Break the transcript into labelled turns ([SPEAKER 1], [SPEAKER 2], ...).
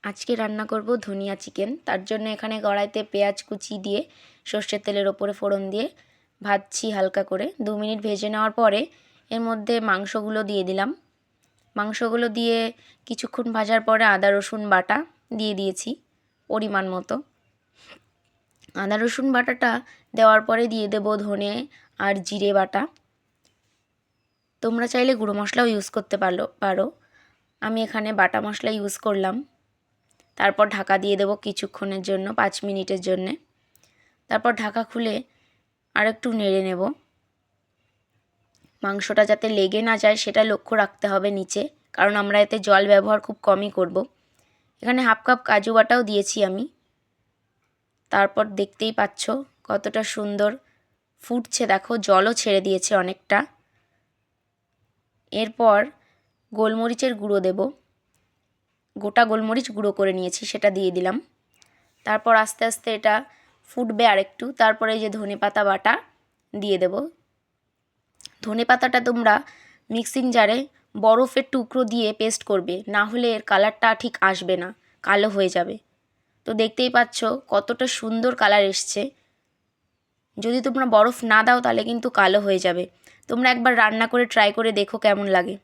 [SPEAKER 1] আজকে রান্না করব ধনিয়া চিকেন। তার জন্য এখানে কড়াইতে পেঁয়াজ কুচি দিয়ে সর্ষের তেলের ওপরে ফোড়ন দিয়ে ভাজছি হালকা করে। 2 মিনিট ভেজে নেওয়ার পরে এর মধ্যে মাংসগুলো দিয়ে দিলাম। মাংসগুলো দিয়ে কিছুক্ষণ ভাজার পরে আদা রসুন বাটা দিয়ে দিয়েছি পরিমাণ মতো। আদা রসুন বাটাটা দেওয়ার পরে দিয়ে দেব ধনে আর জিরে বাটা। তোমরা চাইলে গুঁড়ো মশলাও ইউজ করতে পারো। আমি এখানে বাটা মশলা ইউজ করলাম। তারপর ঢাকা দিয়ে দেবো কিছুক্ষণের জন্য, 5 মিনিটের জন্যে। তারপর ঢাকা খুলে আরেকটু নেড়ে নেব। মাংসটা যাতে লেগে না যায় সেটা লক্ষ্য রাখতে হবে নিচে, কারণ আমরা এতে জল ব্যবহার খুব কমই করব। এখানে হাফ কাপ কাজু বাটাও দিয়েছি আমি। তারপর দেখতেই পাচ্ছ কতটা সুন্দর ফুটছে, দেখো জলও ছেড়ে দিয়েছে অনেকটা। এরপর গোলমরিচের গুঁড়ো দেব। গোটা গোলমরিচ গুঁড়ো করে নিয়েছি, সেটা দিয়ে দিলাম। তারপর আস্তে আস্তে এটা ফুটবে আরেকটু। তারপরে এই যে ধনেপাতা বাটা দিয়ে দেব। ধনেপাতাটা তোমরা মিক্সিং জারে বরফের টুকরো দিয়ে পেস্ট করবে, না হলে এর কালারটা ঠিক আসবে না, কালো হয়ে যাবে। তো দেখতেই পাচ্ছ কতটা সুন্দর কালার এসছে। যদি তোমরা বরফ না দাও তাহলে কিন্তু কালো হয়ে যাবে। তোমরা একবার রান্না করে ট্রাই করে দেখো কেমন লাগে।